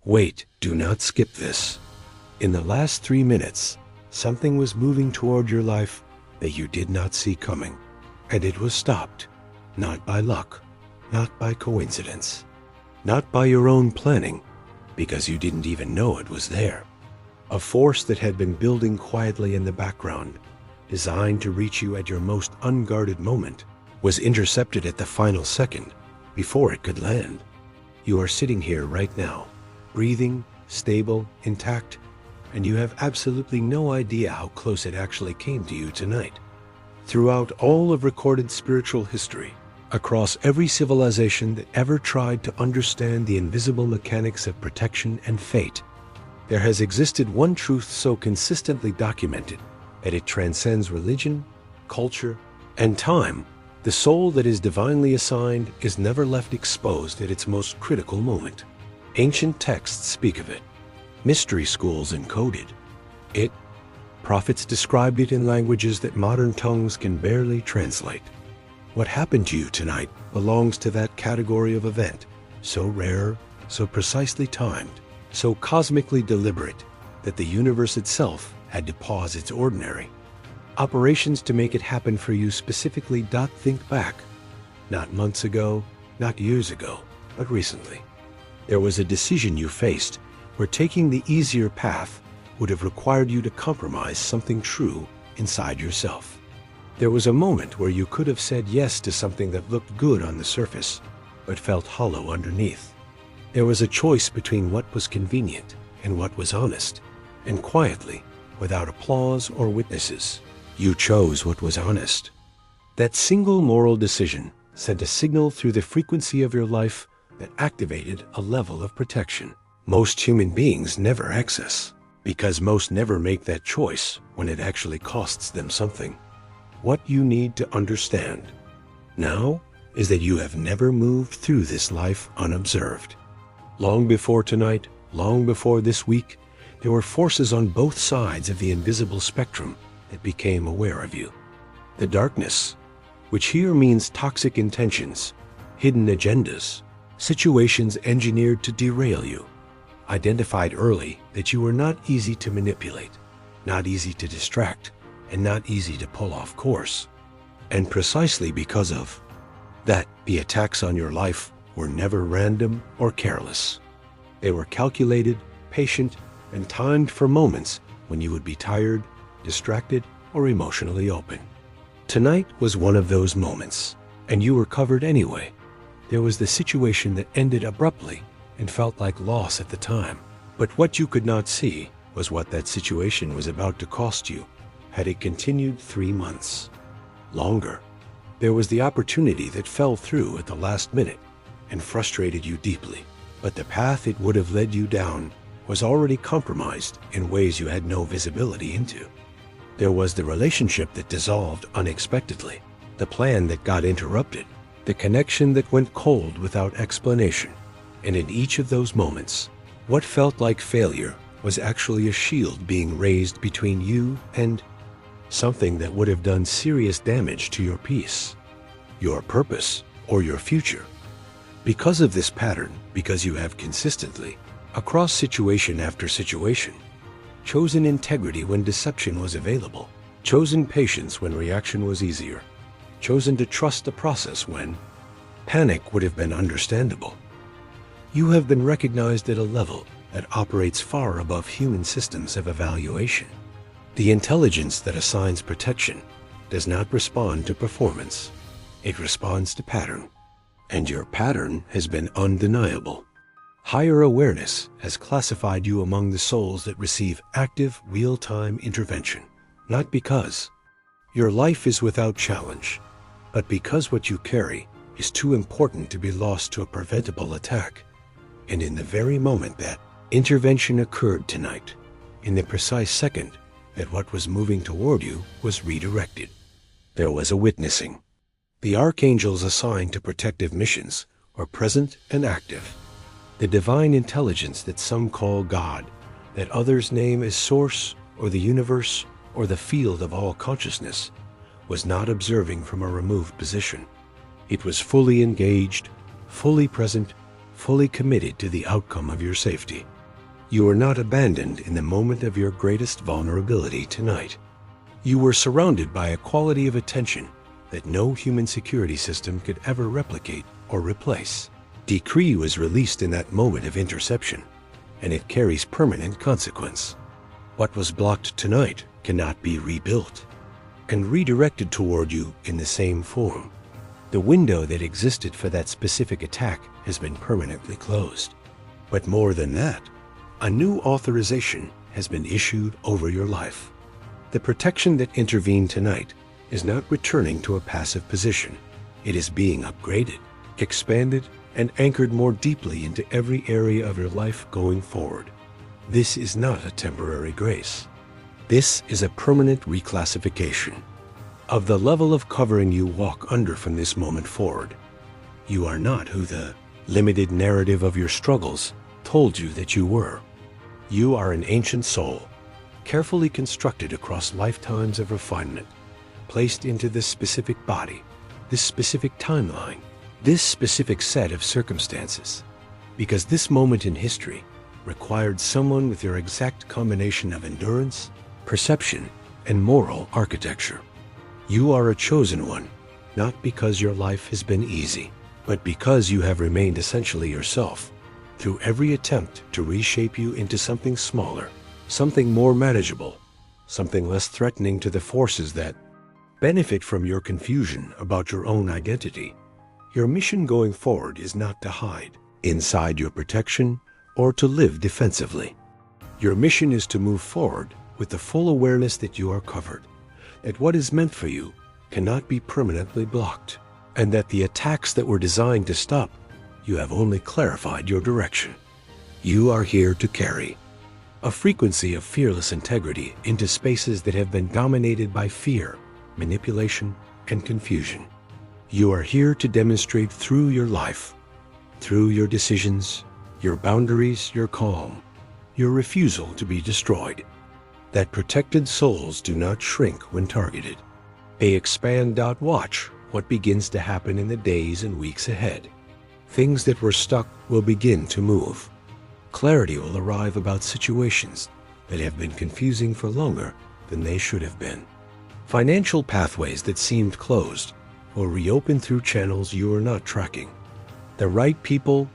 Wait, do not skip this. In the last 3 minutes, something was moving toward your life that you did not see coming, and it was stopped, not by luck, not by coincidence, not by your own planning, because you didn't even know it was there. A force that had been building quietly in the background, designed to reach you at your most unguarded moment, was intercepted at the final second, before it could land. You are sitting here right now, breathing, stable, intact, and you have absolutely no idea how close it actually came to you tonight. Throughout all of recorded spiritual history, across every civilization that ever tried to understand the invisible mechanics of protection and fate, there has existed one truth so consistently documented that it transcends religion, culture, and time. The soul that is divinely assigned is never left exposed at its most critical moment. Ancient texts speak of it. Mystery schools encoded it. Prophets described it in languages that modern tongues can barely translate. What happened to you tonight belongs to that category of event, so rare, so precisely timed, so cosmically deliberate that the universe itself had to pause its ordinary operations to make it happen for you specifically. Think back, not months ago, not years ago, but recently. There was a decision you faced where taking the easier path would have required you to compromise something true inside yourself. There was a moment where you could have said yes to something that looked good on the surface, but felt hollow underneath. There was a choice between what was convenient and what was honest, and quietly, without applause or witnesses, you chose what was honest. That single moral decision sent a signal through the frequency of your life that activated a level of protection most human beings never access, because most never make that choice when it actually costs them something. What you need to understand now is that you have never moved through this life unobserved. Long before tonight, long before this week, there were forces on both sides of the invisible spectrum that became aware of you. The darkness, which here means toxic intentions, hidden agendas, situations engineered to derail you, identified early that you were not easy to manipulate, not easy to distract, and not easy to pull off course. And precisely because of that, the attacks on your life were never random or careless. They were calculated, patient, and timed for moments when you would be tired, distracted, or emotionally open. Tonight was one of those moments, and you were covered anyway. There was the situation that ended abruptly and felt like loss at the time. But what you could not see was what that situation was about to cost you had it continued 3 months. Longer. There was the opportunity that fell through at the last minute and frustrated you deeply, but the path it would have led you down was already compromised in ways you had no visibility into. There was the relationship that dissolved unexpectedly, the plan that got interrupted, the connection that went cold without explanation. And in each of those moments, what felt like failure was actually a shield being raised between you and something that would have done serious damage to your peace, your purpose, or your future. Because of this pattern, because you have consistently, across situation after situation, chosen integrity when deception was available, chosen patience when reaction was easier, chosen to trust the process when panic would have been understandable, you have been recognized at a level that operates far above human systems of evaluation. The intelligence that assigns protection does not respond to performance. It responds to pattern. And your pattern has been undeniable. Higher awareness has classified you among the souls that receive active, real-time intervention, not because your life is without challenge, but because what you carry is too important to be lost to a preventable attack. And in the very moment that intervention occurred tonight, in the precise second that what was moving toward you was redirected, there was a witnessing. The archangels assigned to protective missions are present and active. The divine intelligence that some call God, that others name as Source or the universe or the field of all consciousness, was not observing from a removed position. It was fully engaged, fully present, fully committed to the outcome of your safety. You were not abandoned in the moment of your greatest vulnerability tonight. You were surrounded by a quality of attention that no human security system could ever replicate or replace. Decree was released in that moment of interception, and it carries permanent consequence. What was blocked tonight cannot be rebuilt and redirected toward you in the same form. The window that existed for that specific attack has been permanently closed. But more than that, a new authorization has been issued over your life. The protection that intervened tonight is not returning to a passive position. It is being upgraded, expanded, and anchored more deeply into every area of your life going forward. This is not a temporary grace. This is a permanent reclassification of the level of covering you walk under from this moment forward. You are not who the limited narrative of your struggles told you that you were. You are an ancient soul, carefully constructed across lifetimes of refinement, placed into this specific body, this specific timeline, this specific set of circumstances, because this moment in history required someone with your exact combination of endurance, perception, and moral architecture. You are a chosen one, not because your life has been easy, but because you have remained essentially yourself through every attempt to reshape you into something smaller, something more manageable, something less threatening to the forces that benefit from your confusion about your own identity. Your mission going forward is not to hide inside your protection or to live defensively. Your mission is to move forward with the full awareness that you are covered, that what is meant for you cannot be permanently blocked, and that the attacks that were designed to stop you have only clarified your direction. You are here to carry a frequency of fearless integrity into spaces that have been dominated by fear, manipulation, and confusion. You are here to demonstrate through your life, through your decisions, your boundaries, your calm, your refusal to be destroyed, that protected souls do not shrink when targeted. They expand. Watch what begins to happen in the days and weeks ahead. Things that were stuck will begin to move. Clarity will arrive about situations that have been confusing for longer than they should have been. Financial pathways that seemed closed will reopen through channels you are not tracking. The right people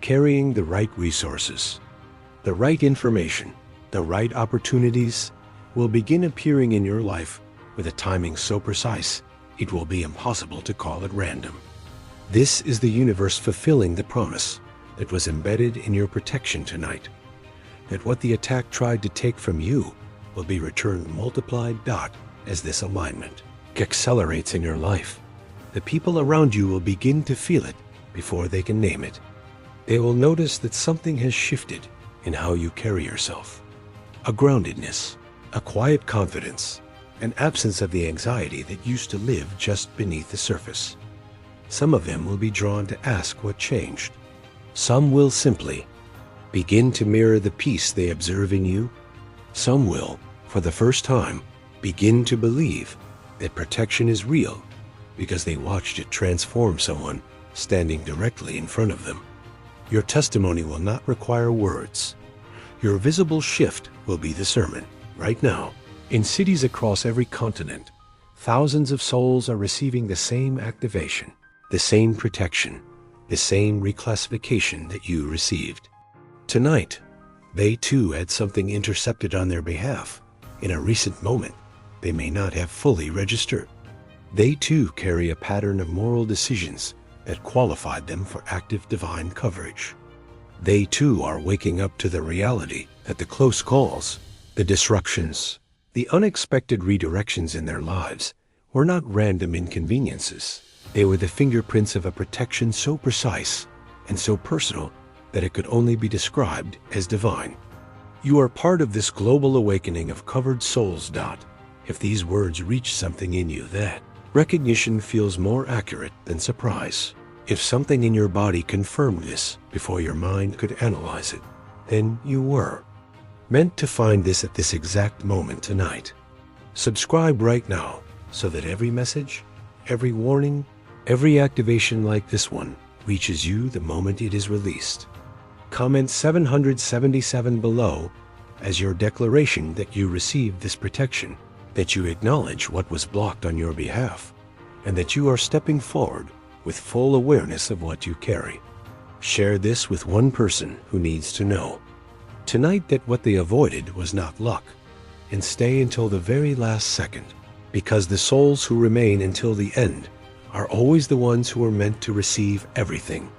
carrying the right resources, the right information, the right opportunities will begin appearing in your life with a timing so precise it will be impossible to call it random. This is the universe fulfilling the promise that was embedded in your protection tonight, that what the attack tried to take from you will be returned multiplied. As this alignment accelerates in your life, the people around you will begin to feel it before they can name it. They will notice that something has shifted in how you carry yourself. A groundedness, a quiet confidence, an absence of the anxiety that used to live just beneath the surface. Some of them will be drawn to ask what changed. Some will simply begin to mirror the peace they observe in you. Some will, for the first time, begin to believe that protection is real because they watched it transform someone standing directly in front of them. Your testimony will not require words. Your visible shift will be the sermon. Right now, in cities across every continent, thousands of souls are receiving the same activation, the same protection, the same reclassification that you received. Tonight, they too had something intercepted on their behalf in a recent moment they may not have fully registered. They too carry a pattern of moral decisions that qualified them for active divine coverage. They too are waking up to the reality that the close calls, the disruptions, the unexpected redirections in their lives were not random inconveniences. They were the fingerprints of a protection so precise and so personal that it could only be described as divine. You are part of this global awakening of covered souls. If these words reach something in you, that recognition feels more accurate than surprise. If something in your body confirmed this before your mind could analyze it, then you were meant to find this at this exact moment tonight. Subscribe right now so that every message, every warning, every activation like this one reaches you the moment it is released. Comment 777 below as your declaration that you received this protection, that you acknowledge what was blocked on your behalf, and that you are stepping forward with full awareness of what you carry. Share this with one person who needs to know tonight that what they avoided was not luck, and stay until the very last second, because the souls who remain until the end are always the ones who are meant to receive everything.